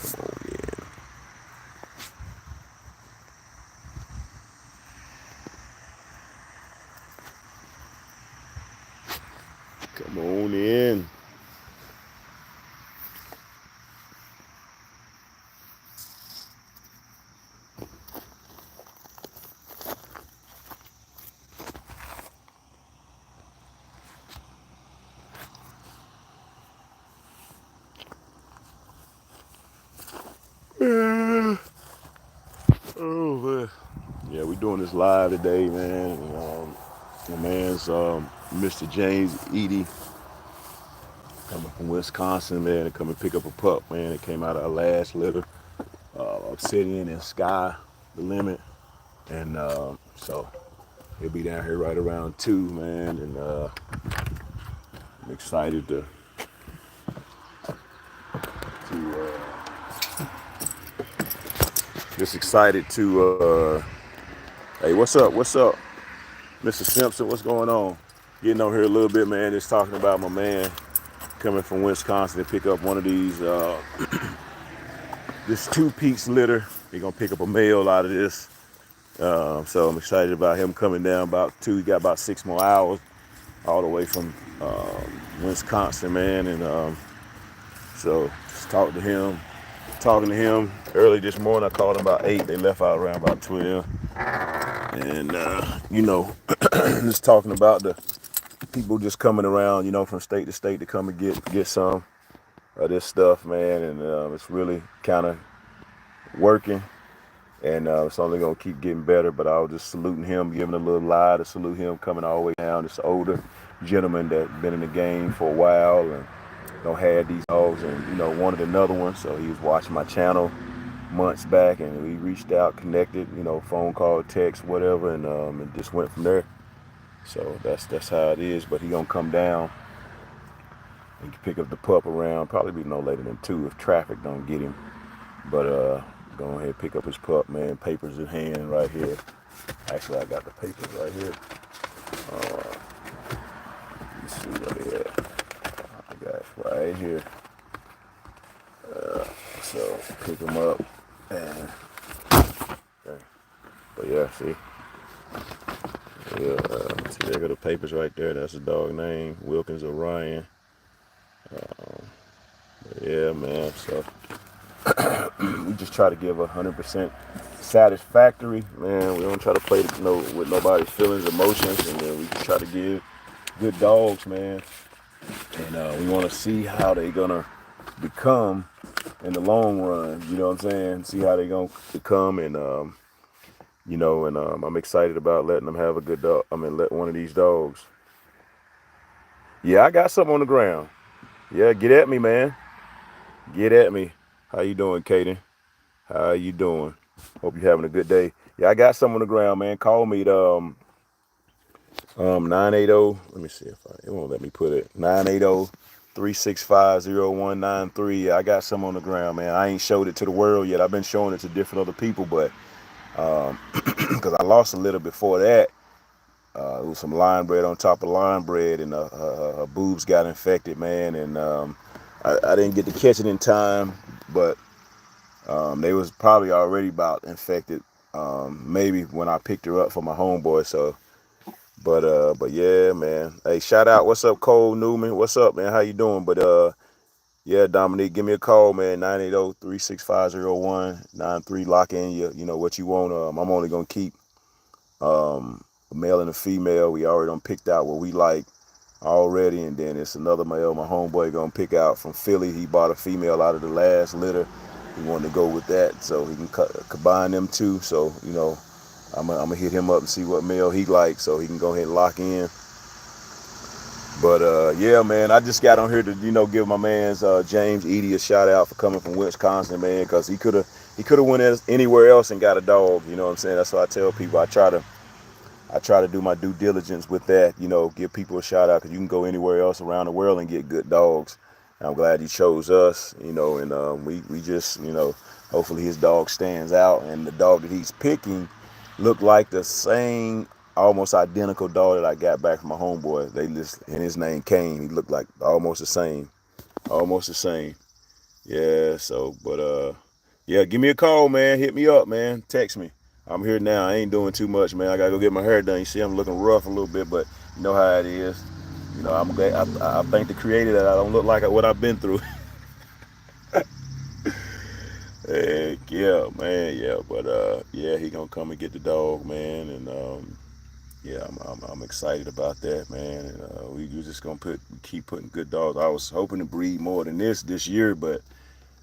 Come on in. Come on in. Oh man. Yeah, we doing this live today, man. My man's Mr. James Eady coming from Wisconsin, man, to come and pick up a pup, man. It came out of our last litter, Obsidian and Sky, the limit, and so he'll be down here right around 2, man. And I'm excited to just excited to. Hey, what's up? What's up, Mr. Simpson? What's going on? Getting on here a little bit, man. Just talking about my man coming from Wisconsin to pick up one of these, this 2 Peaks litter. He's gonna pick up a male out of this. So I'm excited about him coming down about 2. He got about 6 more hours all the way from Wisconsin, man. And so just talking to him early this morning. I called him about 8. They left out around about 12. And, just talking about the people just coming around, from state to state to come and get some of this stuff, man. And it's really kind of working. And it's only going to keep getting better. But I was just saluting him, giving a little lie to salute him, coming all the way down. This older gentleman that been in the game for a while and had these dogs and, wanted another one. So he was watching my channel months back, and we reached out, connected, phone call, text, whatever, and it just went from there. So that's how it is. But he gonna come down and pick up the pup around probably be no later than 2 if traffic don't get him. But go ahead and pick up his pup, man. Papers in hand right here. Actually, I got the papers right here. Let's see what they at. I got it right here. So pick him up. And, okay. But yeah, see. Yeah, see, there go the papers right there. That's the dog name, Wilkins Orion. Yeah, man. So we just try to give 100% satisfactory, man. We don't try to play with nobody's feelings, emotions, and we just try to give good dogs, man. And we want to see how they gonna become in the long run. You know what I'm saying? See how they gonna become, and I'm excited about letting them have a good dog. Let one of these dogs. Yeah, I got something on the ground. Yeah, get at me, man. Get at me. How you doing, Kaden? How you doing? Hope you're having a good day. Yeah, I got something on the ground, man. Call me at 980. Let me see if it won't let me put it. 980-365-0193. Yeah, I got some on the ground, man. I ain't showed it to the world yet. I've been showing it to different other people, but because I lost a litter before that. It was some line bread on top of line bread, and her boobs got infected, man. And I didn't get to catch it in time, but they was probably already about infected, maybe when I picked her up for my homeboy. So, but yeah, man. Hey, shout out. What's up, Cole Newman? What's up, man? How you doing? But yeah, Dominique, give me a call, man. 980-365-0193. Lock in what you want. I'm only gonna keep a male and a female. We already done picked out what we like already, and then it's another male my homeboy gonna pick out from Philly. He bought a female out of the last litter. He wanted to go with that, so he can combine them 2. So I'm gonna hit him up and see what male he likes, so he can go ahead and lock in. But yeah, man, I just got on here to give my man's James Eady a shout out for coming from Wisconsin, man, because he could have went anywhere else and got a dog. You know what I'm saying? That's what I tell people. I try to do my due diligence with that. Give people a shout out, because you can go anywhere else around the world and get good dogs. And I'm glad he chose us. And we just hopefully his dog stands out, and the dog that he's picking looked like the same, almost identical dog that I got back from my homeboy. And his name Kane. He looked like almost the same. Yeah, so, but yeah, give me a call, man. Hit me up, man. Text me. I'm here now. I ain't doing too much, man. I gotta go get my hair done. You see, I'm looking rough a little bit, but you know how it is. You know, I'm glad. I thank the Creator that I don't look like what I've been through. Heck yeah, man. Yeah, but yeah, he gonna come and get the dog, man, and yeah, I'm excited about that, man. And we just gonna keep putting good dogs. I was hoping to breed more than this year, but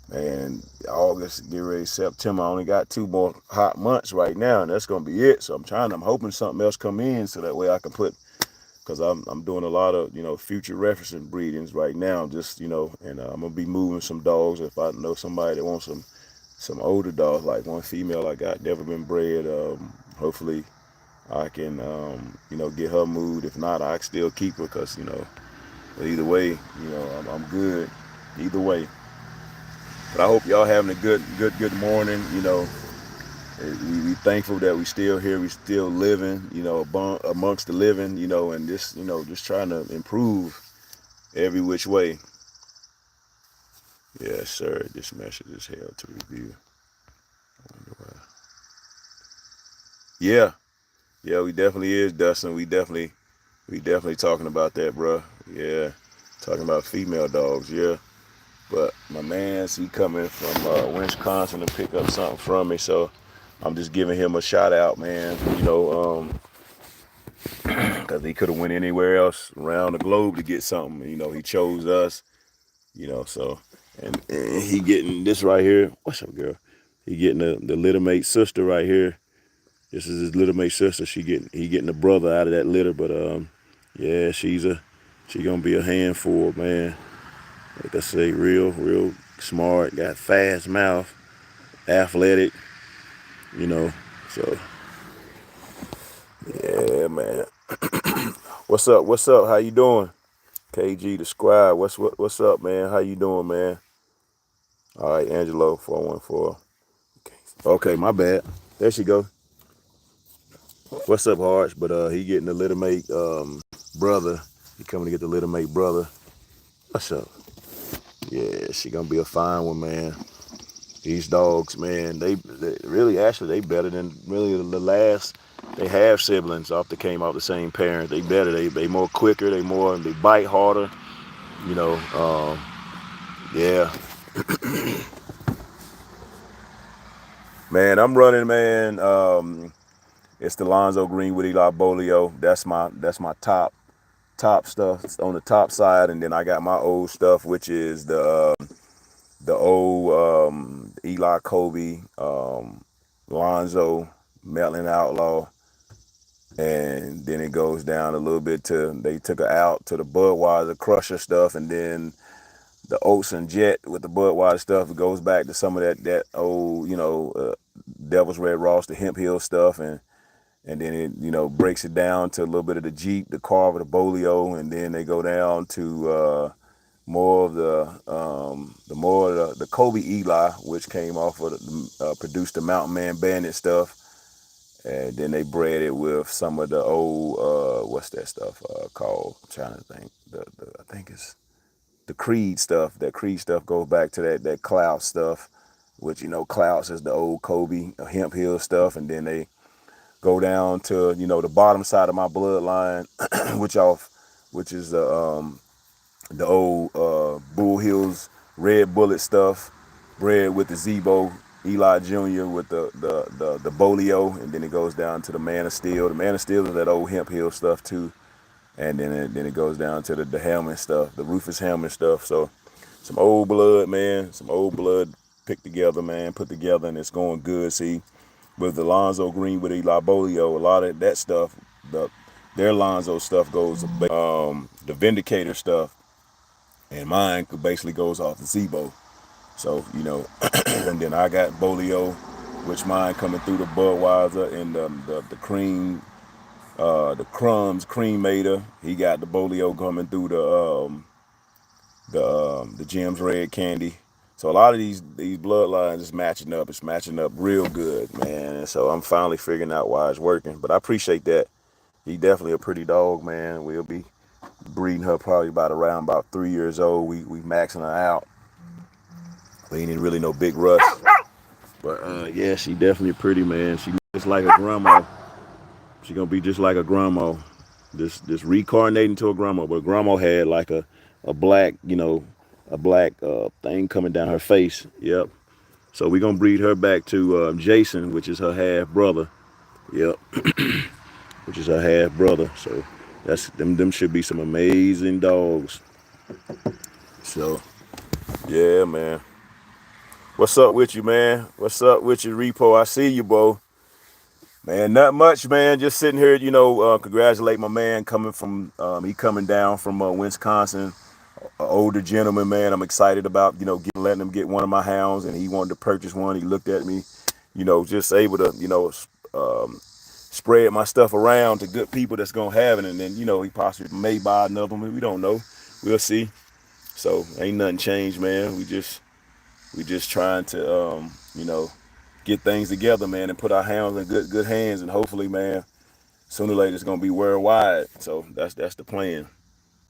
man, August, get ready, September. I only got 2 more hot months right now, and that's gonna be it. So I'm hoping something else come in so that way I can put, because I'm doing a lot of future referencing breedings right now, just and I'm gonna be moving some dogs if I know somebody that wants some older dogs, like one female I got never been bred. Hopefully I can get her moved. If not, I can still keep her because but either way, I'm good either way. But I hope y'all having a good morning. We thankful that we still here, we still living, amongst the living, and just trying to improve every which way. Yes, sir. This message is held to review. Yeah, yeah, we definitely is, Dustin. We definitely talking about that, bro. Yeah, talking about female dogs. Yeah. But my man's he coming from Wisconsin to pick up something from me, so I'm just giving him a shout out, man. Because he could have went anywhere else around the globe to get something. He chose us. So and he getting this right here. What's up, girl? He getting the little mate sister right here. This is his little mate sister. He getting the brother out of that litter, but yeah, she gonna be a handful, man. Like I say, real smart, got fast mouth, athletic, you know. So yeah, man. What's up? What's up? How you doing? KG the scribe. What's up, man? How you doing, man? All right, Angelo 414. Okay, my bad. There she go. What's up, Harsh? But he getting the little mate brother. He coming to get the little mate brother. What's up? Yeah, she gonna be a fine one, man. These dogs, man, they really actually they better than really the last. They have siblings off that came off the same parent. They better. They more quicker. They bite harder. You know. Yeah, man. I'm running, man. It's the Lonzo Greenwood Eli Bolio. That's my top stuff. It's on the top side, and then I got my old stuff, which is the old Eli Kobe, Lonzo, Melton Outlaw. And then it goes down a little bit to they took her out to the Budweiser Crusher stuff, and then the Oats and Jet with the Budweiser stuff. It goes back to some of that old Devil's Red Ross, the Hemp Hill stuff, and then it breaks it down to a little bit of the Jeep, the Carver, the Bolio, and then they go down to more of the Kobe Eli, which came off of produced the Mountain Man Bandit stuff. And then they bred it with some of the old what's that stuff called? I'm trying to think. I think it's the Creed stuff. That Creed stuff goes back to that Clout stuff, which Clouts is the old Kobe Hemp Hill stuff, and then they go down to the bottom side of my bloodline, which is the old Bull Hills Red Bullet stuff, bred with the Zebo, Eli Jr. with the Bolio, and then it goes down to the Man of Steel. The Man of Steel is that old Hemp Hill stuff too, and then it goes down to the Hellman stuff, the Rufus Hellman stuff. So some old blood, man, some old blood picked together, man, put together, and it's going good. See, with Alonzo Green with Eli Bolio, a lot of that stuff, their Alonzo stuff goes, the Vindicator stuff. And mine basically goes off the Zebo. So, and then I got Bolio, which mine coming through the Budweiser and the cream, the crumbs, cremator. He got the Bolio coming through the Jim's Red Candy. So a lot of these bloodlines is matching up. It's matching up real good, man. And so I'm finally figuring out why it's working. But I appreciate that. He definitely a pretty dog, man. We'll be breeding her probably about 3 years old. We maxing her out. We ain't in really no big rush. But yeah, she definitely pretty, man. She looks like a grandma. She gonna be just like a grandma. Just reincarnating to a grandma. But grandma had like a black, a black thing coming down her face. Yep. So we gonna breed her back to Jason, which is her half brother. Yep. Which is her half brother. So that's them should be some amazing dogs. So yeah, man. What's up with you, man? What's up with you, Repo? I see you, bro. Man, not much, man. Just sitting here, congratulate my man he coming down from Wisconsin, an older gentleman, man. I'm excited about, letting him get one of my hounds, and he wanted to purchase one. He looked at me, just able to, spread my stuff around to good people that's gonna have it, and then, he possibly may buy another one. We don't know. We'll see. So ain't nothing changed, man. We just trying to, get things together, man, and put our hounds in good hands, and hopefully, man, sooner or later it's gonna be worldwide. So that's the plan.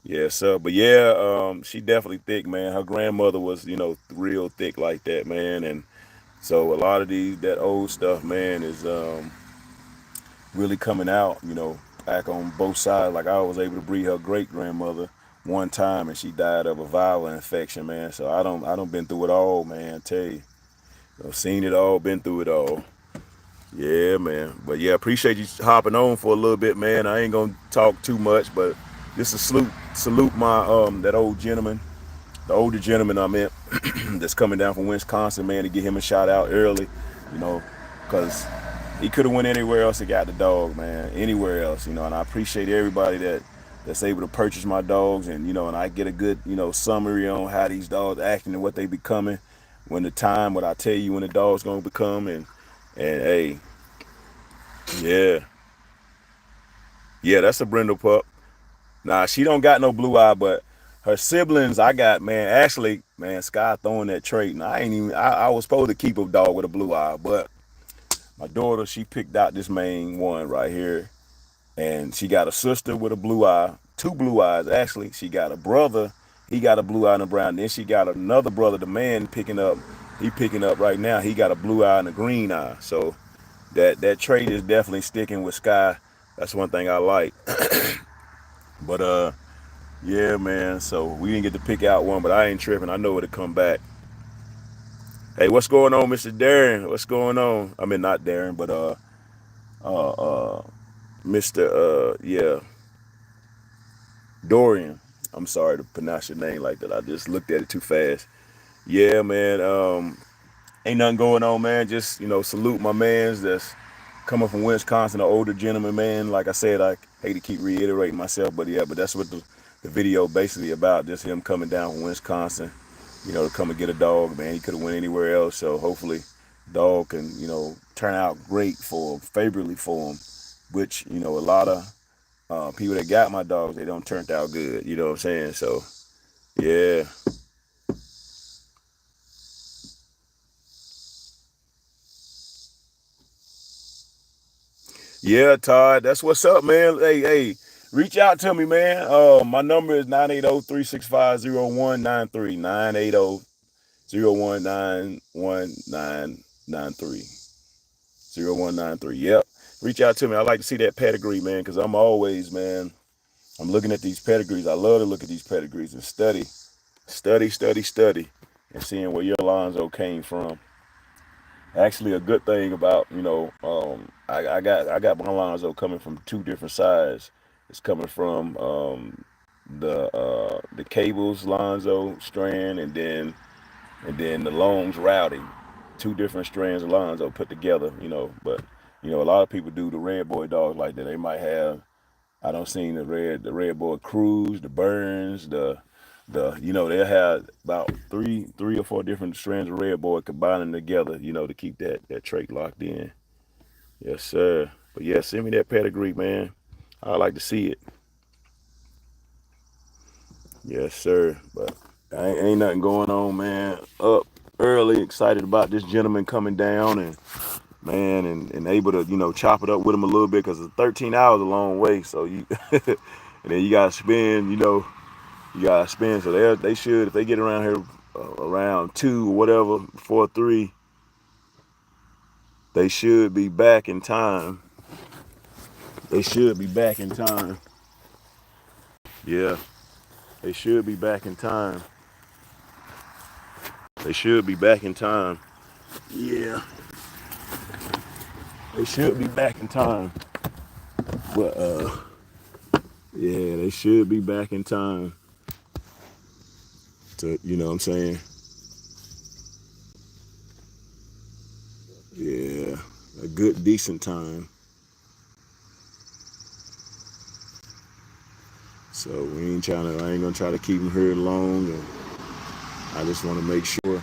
Yeah, so but yeah, she definitely thick, man. Her grandmother was, real thick like that, man, and so a lot of that old stuff, man, is really coming out, back on both sides. Like I was able to breed her great grandmother one time, and she died of a viral infection, man. So I don't been through it all, man. I tell you. I've seen it all, been through it all. Yeah, man. But yeah, appreciate you hopping on for a little bit, man. I ain't gonna talk too much, but just to salute my that old gentleman, the older gentleman I meant, that's coming down from Wisconsin, man, to get him a shout out early, you know, because he could have went anywhere else and got the dog, man, anywhere else, and I appreciate everybody that's able to purchase my dogs, and and I get a good, summary on how these dogs acting and what they becoming what I tell you when the dog's gonna become, and hey, yeah, yeah, that's a brindle pup. Nah, she don't got no blue eye, but her siblings, I got, man. Actually, man, Sky throwing that trait, and I ain't even. I was supposed to keep a dog with a blue eye, but my daughter, she picked out this main one right here, and she got a sister with a blue eye, two blue eyes actually. She got a brother, he got a blue eye and a brown. Then she got another brother, the man picking up right now. He got a blue eye and a green eye. So that trait is definitely sticking with Sky. That's one thing I like. But yeah, man. So we didn't get to pick out one, but I ain't tripping. I know it'll come back. Hey, what's going on, Mr. Darren? What's going on? I mean, not Darren, but uh, uh, Mr. Yeah, Dorian. I'm sorry to pronounce your name like that. I just looked at it too fast. Yeah, man. Ain't nothing going on, man. Just salute my man's that's coming from Wisconsin, an older gentleman, man. Like I said, I hate to keep reiterating myself, but yeah, but that's what the video basically about. Just him coming down from Wisconsin, to come and get a dog, man. He could have went anywhere else, so hopefully, dog can turn out favorably for him. Which a lot of people that got my dogs, they don't turn out good. You know what I'm saying? So yeah. Yeah, Todd, that's what's up, man. Hey, reach out to me, man. My number is 980-365-0193. 980-019-1993. 0193. Yep. Reach out to me. I like to see that pedigree, man, because I'm looking at these pedigrees. I love to look at these pedigrees and study, and seeing where your Alonzo came from. Actually, a good thing about I got my Lonzo coming from two different sides. It's coming from the Cables Lonzo strand, and then the Longs Rowdy, two different strands of Lonzo put together. But a lot of people do the red boy dogs like that. They might have, I don't seen the red boy Cruz, the Burns, they'll have about three or four different strands of red boy combining together, to keep that trait locked in. Yes, sir. But yeah, send me that pedigree, man. I like to see it. Yes, sir. But ain't nothing going on, man. Up early, excited about this gentleman coming down, and man, and able to chop it up with him a little bit, because 13 hours a long way. So you and then you gotta spend, you gotta spend. So they should, if they get around here around 2 or whatever, before 3, they should be back in time. They should be back in time. Yeah, they should be back in time. They should be back in time. Yeah, they should be back in time. But yeah, they should be back in time to, you know what I'm saying? Yeah, a good decent time. So we ain't trying to. I ain't gonna try to keep them here long, and I just want to make sure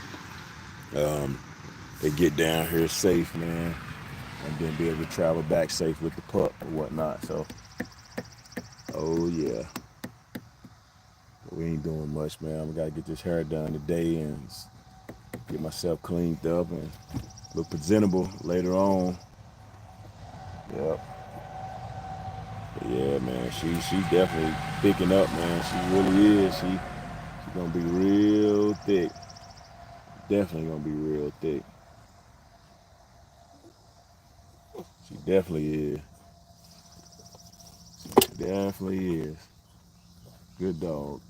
they get down here safe, man, and then be able to travel back safe with the pup or whatnot. So, oh yeah, we ain't doing much, man. I gotta get this hair done today and get myself cleaned up and look presentable later on. Yep. But yeah, man. She definitely picking up, man. She really is. She gonna be real thick. Definitely gonna be real thick. She definitely is. Definitely is. Good dog.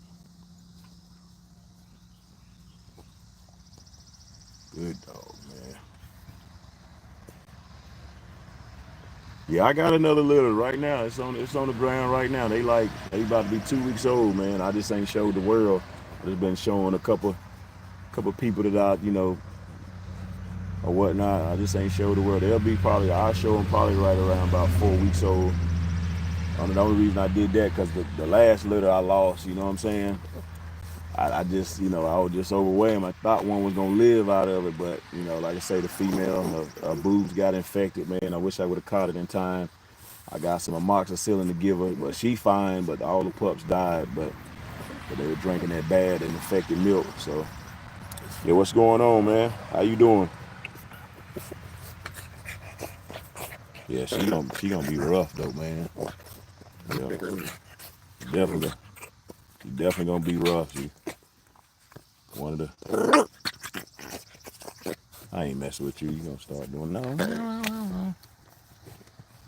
Good dog, man. Yeah, I got another litter right now. It's on the ground right now. They about to be 2 weeks old, man. I just ain't showed the world. I just been showing a couple people that I, or whatnot. I just ain't showed the world. I'll show them probably right around about 4 weeks old. The only reason I did that because the last litter I lost, you know what I'm saying? I just, I was just overwhelmed. I thought one was gonna live out of it, but like I say, the female, her boobs got infected, man. I wish I would have caught it in time. I got some amoxicillin to give her, but she fine. But all the pups died, but they were drinking that bad and infected milk. So yeah, what's going on, man? How you doing? Yeah, she gonna be rough though, man. Yeah, definitely, she definitely gonna be rough. She one of the. I ain't messing with you. You gonna start doing no.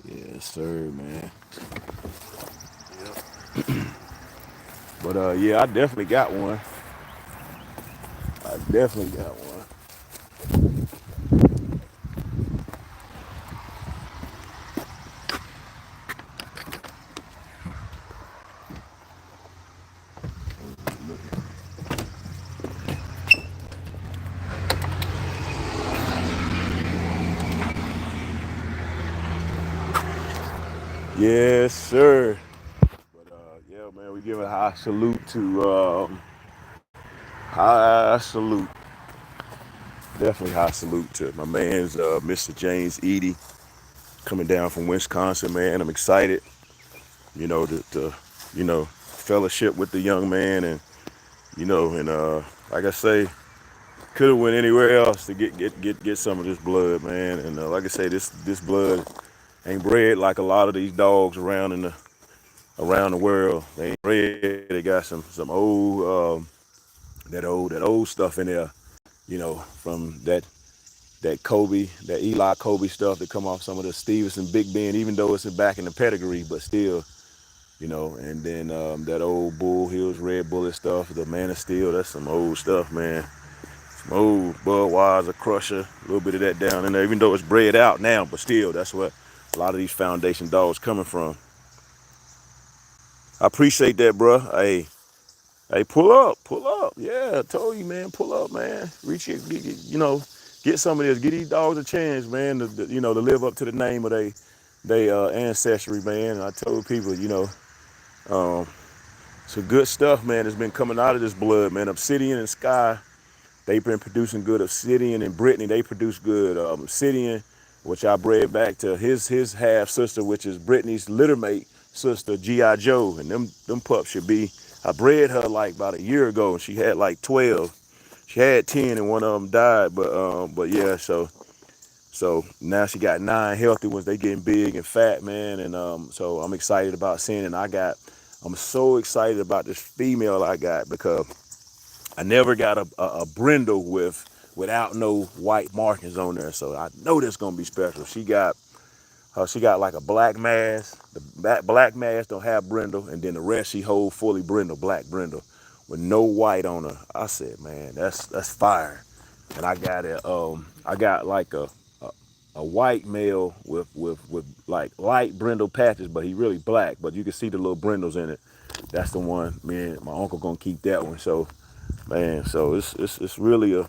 Yes, sir, man. But yeah, I definitely got one. I definitely got one. Yes, sir. But yeah, man, we give a high salute to high salute. Definitely high salute to my man's Mr. James Eady coming down from Wisconsin, man. I'm excited, to fellowship with the young man, and like I say, could have went anywhere else to get some of this blood, man. And like I say, this blood ain't bred like a lot of these dogs around the world. They ain't bred. They got some old that old stuff in there, from that Eli Kobe stuff that come off some of the Stevenson Big Ben, even though it's back in the pedigree, but still, and then that old Bull Hills Red Bullet stuff, the Man of Steel, that's some old stuff, man. Some old Budweiser Crusher, a little bit of that down in there, even though it's bred out now, but still, that's what a lot of these foundation dogs coming from. I appreciate that, bro. Hey, pull up. Yeah, I told you, man, pull up, man. Reach it, get some of this. Get these dogs a chance, man, to live up to the name of they ancestry, man. And I told people, um, some good stuff, man, has been coming out of this blood, man. Obsidian and Sky, they've been producing good. Obsidian and Brittany, they produce good. Obsidian, which I bred back to his half sister, which is Brittany's littermate sister, G.I. Joe, and them pups should be. I bred her like about a year ago, and she had like 12. She had 10, and one of them died. But yeah, so now she got 9 healthy ones. They getting big and fat, man, and so I'm excited about seeing it. And I'm so excited about this female I got because I never got a brindle without no white markings on there, so I know this gonna be special. She got like a black mass. The black mass don't have brindle, and then the rest she hold fully brindle, black brindle, with no white on her. I said, man, that's fire. And I got like a white male with like light brindle patches, but he really black, but you can see the little brindles in it. That's the one. Me and my uncle gonna keep that one. So man, so it's really a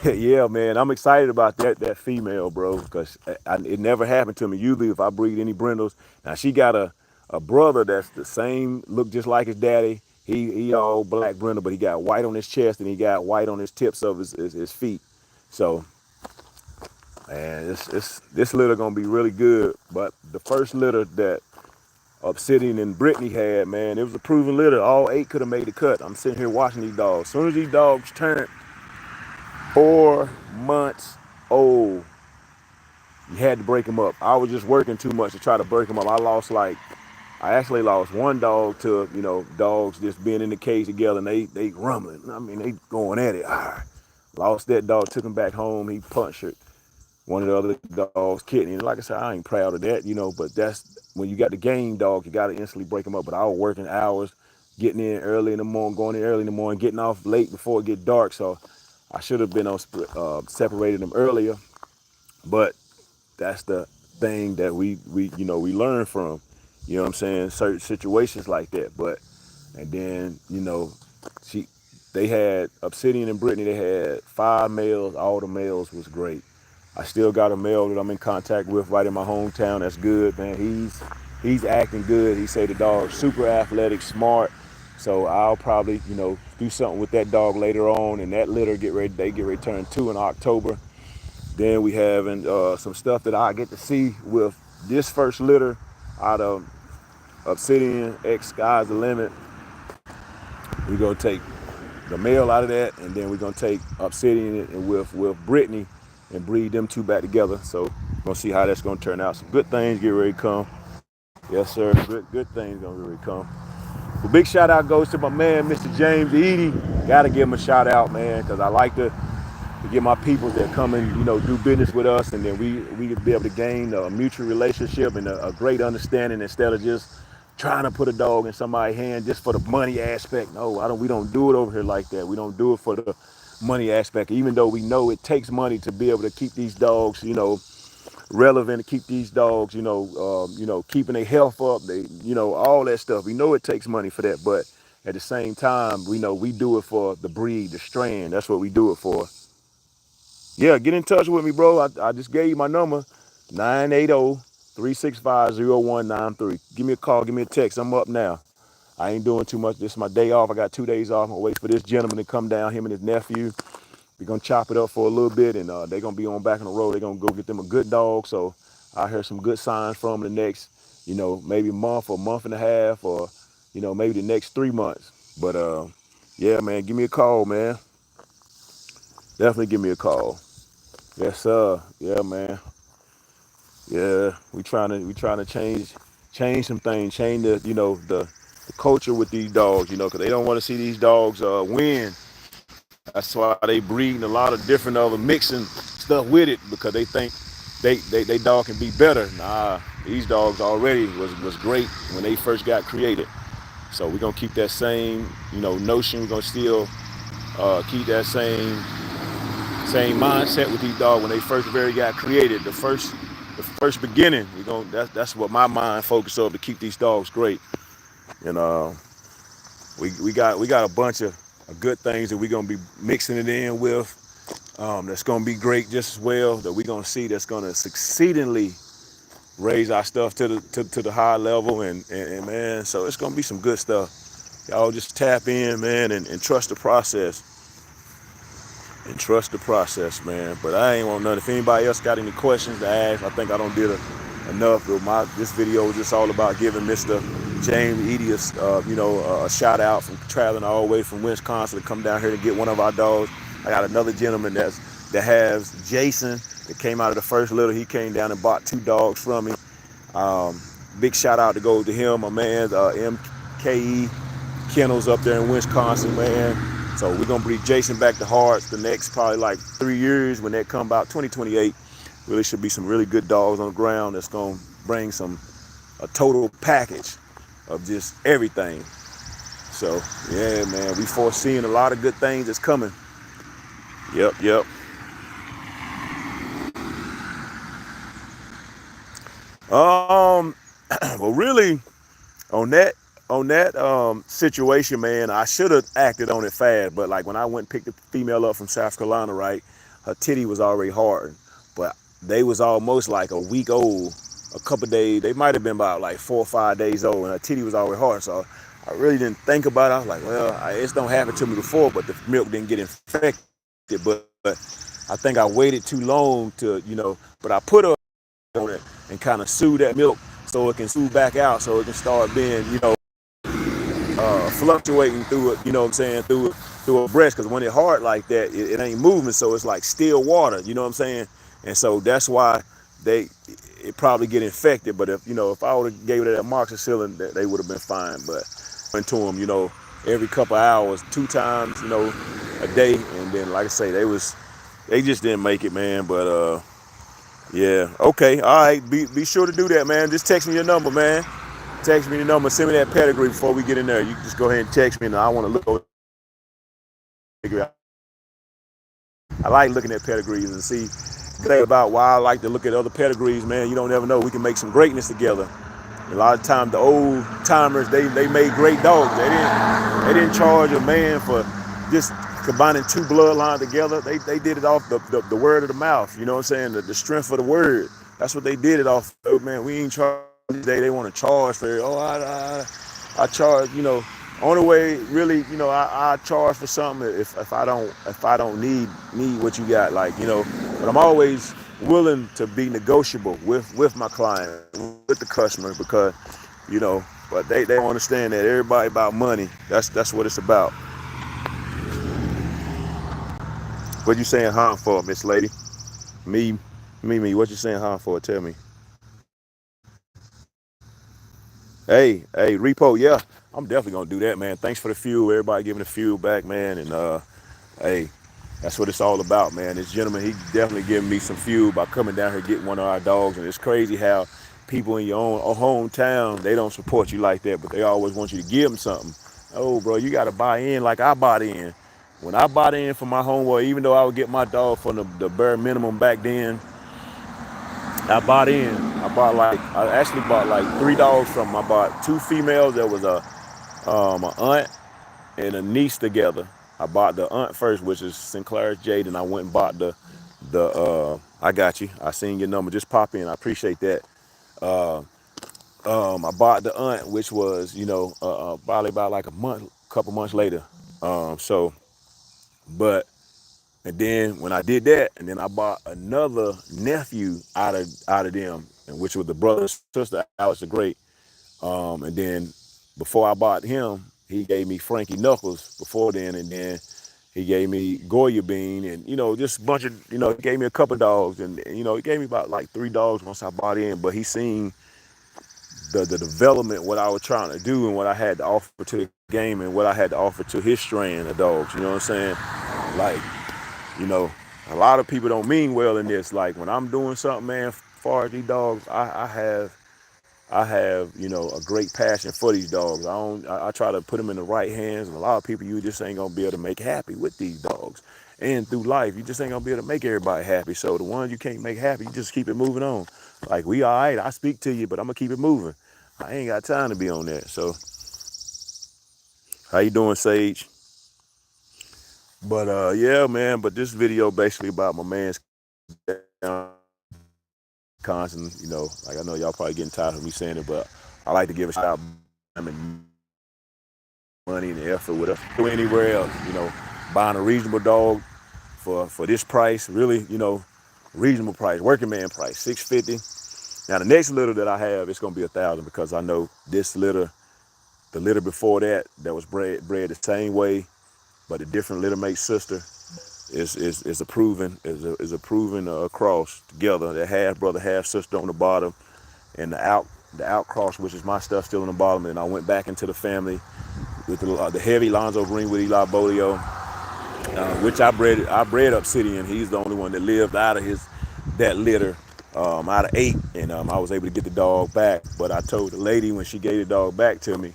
yeah, man. I'm excited about that female, bro, because it never happened to me. Usually, if I breed any brindles, now she got a brother that's the same, look just like his daddy. He all black brindle, but he got white on his chest and he got white on his tips of his feet. So, man, this litter gonna be really good. But the first litter that Obsidian and Brittany had, man, it was a proven litter. All 8 could have made the cut. I'm sitting here watching these dogs. As soon as these dogs turned 4 months old, you had to break them up. I was just working too much to try to break them up. I actually lost one dog to, dogs just being in the cage together, and they rumbling. I mean, they going at it. Lost that dog, took him back home. He punctured one of the other dogs' kidney. And like I said, I ain't proud of that, but that's when you got the game dog, you got to instantly break them up. But I was working hours, getting in early in the morning, going in early in the morning, getting off late before it get dark. So I should have been on separated them earlier, but that's the thing that we learn from. You know what I'm saying? Certain situations like that. But and then she they had Obsidian and Brittany. They had 5 males. All the males was great. I still got a male that I'm in contact with right in my hometown. That's good, man. He's acting good. He say the dog's super athletic, smart. So I'll probably, do something with that dog later on. And that litter they get ready to turn 2 in October. Then we having some stuff that I get to see with this first litter out of Obsidian X Sky's the Limit. We're gonna take the male out of that, and then we're gonna take Obsidian and with Brittany and breed them 2 back together. So we're gonna see how that's gonna turn out. Some good things get ready to come. Yes, sir. Good things gonna get ready to come. Well, big shout out goes to my man, Mr. James Eady. Gotta give him a shout out, man, because I like to get my people that come and do business with us, and then we be able to gain a mutual relationship and a great understanding instead of just trying to put a dog in somebody's hand just for the money aspect. No, we don't do it over here like that. We don't do it for the money aspect, even though we know it takes money to be able to keep these dogs, relevant, to keep these dogs, keeping their health up, all that stuff. We know it takes money for that, but at the same time, we know we do it for the breed, the strain. That's what we do it for. Yeah, get in touch with me, bro. I just gave you my number, 980-365-0193. Give me a call, give me a text. I'm up now. I ain't doing too much. This is my day off. I got 2 days off. I'm gonna wait for this gentleman to come down, him and his nephew. We're gonna chop it up for a little bit, and they're gonna be on back on the road. They're gonna go get them a good dog. So I heard some good signs from the next, maybe month or month and a half, or maybe the next 3 months. But yeah, man, give me a call, man. Definitely give me a call. Yes, sir. Yeah, man. Yeah, we trying to change some things, change the culture with these dogs, because they don't want to see these dogs win. That's why they breeding a lot of different other mixing stuff with it, because they think they dog can be better. Nah, these dogs already was great when they first got created. So we're gonna keep that same notion. We're gonna still keep that same mindset with these dogs when they first got created. The first beginning, that's what my mind focused on, to keep these dogs great. And we got a bunch of good things that we're gonna be mixing it in with. That's gonna be great just as well. That we're gonna see that's gonna succeedingly raise our stuff to the high level, and man, so it's gonna be some good stuff. Y'all just tap in, man, and trust the process. And trust the process, man. But I ain't want none. If anybody else got any questions to ask, I think I don't did enough. This video is just all about giving Mr. James Eady a shout out from traveling all the way from Wisconsin to come down here to get one of our dogs. I got another gentleman that has Jason that came out of the first litter. He came down and bought 2 dogs from me. Big shout out to go to him, my man, MKE kennels up there in Wisconsin, man. So we're gonna bring Jason back to Hearts the next probably like 3 years. When that come about 2028, really should be some really good dogs on the ground that's gonna bring a total package of just everything. So yeah, man, we foreseeing a lot of good things that's coming. Yep. Um, well, really, on that situation, man, I should have acted on it fast. But like when I went and picked the female up from South Carolina, right, her titty was already hardened, but they was almost like a week old, a couple days. They might have been about like 4 or 5 days old, and her titty was already hard. So I really didn't think about it. I was like, well, it's don't happen to me before, but the milk didn't get infected. But I think I waited too long to, But I put her on it and kind of soothe that milk so it can soothe back out, so it can start being, fluctuating through it, you know what I'm saying, through a breast, because when it hard like that, it ain't moving, so it's like still water, you know what I'm saying? And so that's why it probably get infected. But if I would have gave it that amoxicillin, they would have been fine. But went to them, every couple hours, 2 times, a day, and then like I say, they just didn't make it, man. But yeah, okay, all right, be sure to do that, man. Just text me your number, man. Text me your number, send me that pedigree before we get in there. You can just go ahead and text me, and I want to look over. I like looking at pedigrees and see the thing about why I like to look at other pedigrees, man. You don't ever know. We can make some greatness together. A lot of times the old timers, they made great dogs. They didn't charge a man for just combining two bloodlines together. They did it off the word of the mouth. You know what I'm saying? The strength of the word. That's what they did it off. Oh, man, we ain't charging today. They want to charge for it. Oh, I charge. Only way really, I charge for something if I don't need what you got, But I'm always willing to be negotiable with my client, with the customer, because but they don't understand that everybody about money. That's what it's about. What you saying harm for, Miss Lady? Me, what you saying harm for? Tell me. Hey, repo, yeah, I'm definitely gonna do that, man. Thanks for the fuel, everybody giving the fuel back, man, and hey, that's what it's all about, man. This gentleman, he definitely giving me some fuel by coming down here getting one of our dogs. And it's crazy how people in your own hometown, they don't support you like that, but they always want you to give them something. Oh, bro, you got to buy in like I bought in. When I bought in for my homeboy, even though I would get my dog for the bare minimum back then, I bought in. I actually bought like 3 dogs from him. I bought 2 females. There was an aunt and a niece together. I bought the aunt first, which is Sinclair's Jade, and I went and bought I got you. I seen your number. Just pop in. I appreciate that. I bought the aunt, which was, probably about like couple months later. So, but, and then when I did that, and then I bought another nephew out of them, and which was the brother and sister, Alex the Great. And then before I bought him, he gave me Frankie Knuckles before then, and then he gave me Goya Bean, and just a bunch of, he gave me a couple dogs, and he gave me about like 3 dogs once I bought in. But he seen the development, what I was trying to do, and what I had to offer to the game, and what I had to offer to his strain of dogs. You know what I'm saying? Like, a lot of people don't mean well in this. Like when I'm doing something, man, as far as these dogs, I have, a great passion for these dogs. I try to put them in the right hands, and a lot of people you just ain't gonna be able to make happy with these dogs. And through life, you just ain't gonna be able to make everybody happy. So the ones you can't make happy, you just keep it moving on. Like, we all right, I speak to you, but I'm gonna keep it moving. I ain't got time to be on that. So how you doing, Sage? But yeah, man, but this video basically about my man's constant, like I know y'all probably getting tired of me saying it, but I like to give a shout out. I mean, money and the effort with us anywhere else, buying a reasonable dog for this price, really, reasonable price, working man price, $650. Now the next litter that I have, it's gonna be $1,000, because I know this litter, the litter before that was bred the same way, but a different litter mate sister is a proven cross together. That half brother, half sister on the bottom, and the out cross, which is my stuff, still on the bottom. And I went back into the family, with the heavy Lonzo Green with Eli Bolio, which I bred Obsidian. He's the only one that lived out of that litter, out of 8, and I was able to get the dog back. But I told the lady when she gave the dog back to me,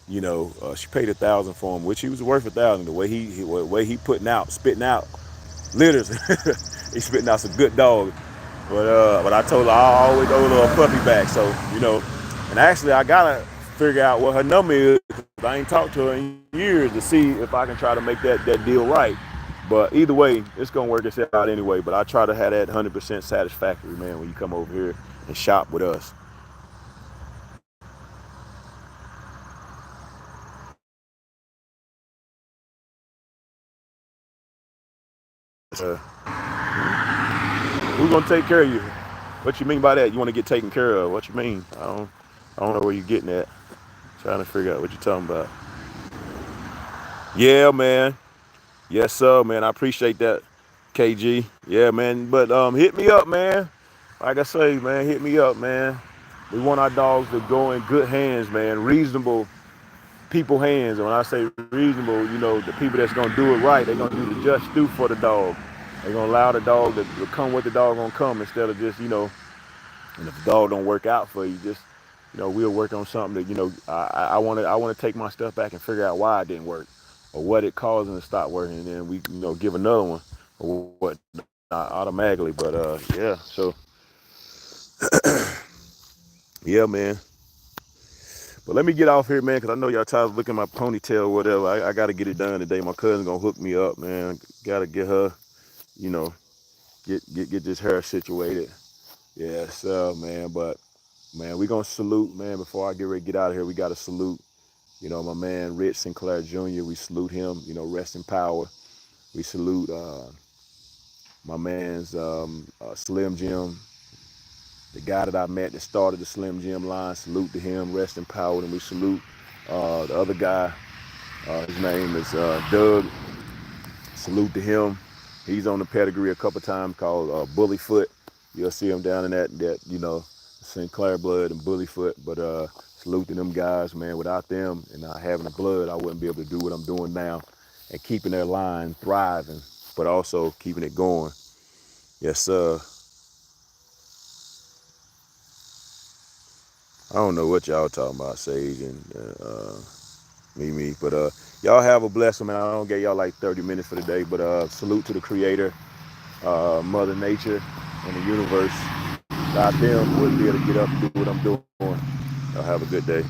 she paid $1,000 for him, which he was worth $1,000. The way he spitting out litters, he spitting out some good dog. But I told her I always owe her a puppy back. So and actually I gotta figure out what her number is. I ain't talked to her in years to see if I can try to make that deal right. But either way, it's gonna work itself out anyway. But I try to have that 100% satisfactory, man, when you come over here and shop with us. Uh, who's gonna take care of you? What you mean by that? You want to get taken care of? What you mean? I don't know where you're getting at. Trying to figure out what you're talking about. Yeah, man. Yes, sir, man. I appreciate that, KG. Yeah, man. But hit me up, man. Like I say, man, hit me up, man. We want our dogs to go in good hands, man. Reasonable people hands. And when I say reasonable, the people that's gonna do it right, they're gonna do the just do for the dog. They're gonna allow the dog to come what the dog gonna come instead of just, and if the dog don't work out for you, just, we'll work on something that, I want to take my stuff back and figure out why it didn't work or what it caused them to stop working. And then we, give another one or what, not automatically. But, yeah. So, yeah, man. But let me get off here, man, because I know y'all tired of looking at my ponytail or whatever. I got to get it done today. My cousin's going to hook me up, man. Got to get her, you know, get this hair situated. Yeah, so, man. But, man, we going to salute, man. Before I get ready to get out of here, we got to salute, my man, Rich Sinclair Jr. We salute him, rest in power. We salute my man's Slim Jim, the guy that I met that started the Slim Jim line. Salute to him, rest in power. And we salute the other guy. His name is Doug. Salute to him. He's on the pedigree a couple times called Bullyfoot. You'll see him down in that Sinclair blood and Bullyfoot. But salute to them guys, man. Without them and not having the blood, I wouldn't be able to do what I'm doing now and keeping their line thriving, but also keeping it going. Yes, sir. I don't know what y'all talking about, Sage and me. But y'all have a blessing, man. I don't get y'all like 30 minutes for the day, but salute to the creator, Mother Nature, and the universe. Without them, wouldn't be able to get up and do what I'm doing. Y'all have a good day.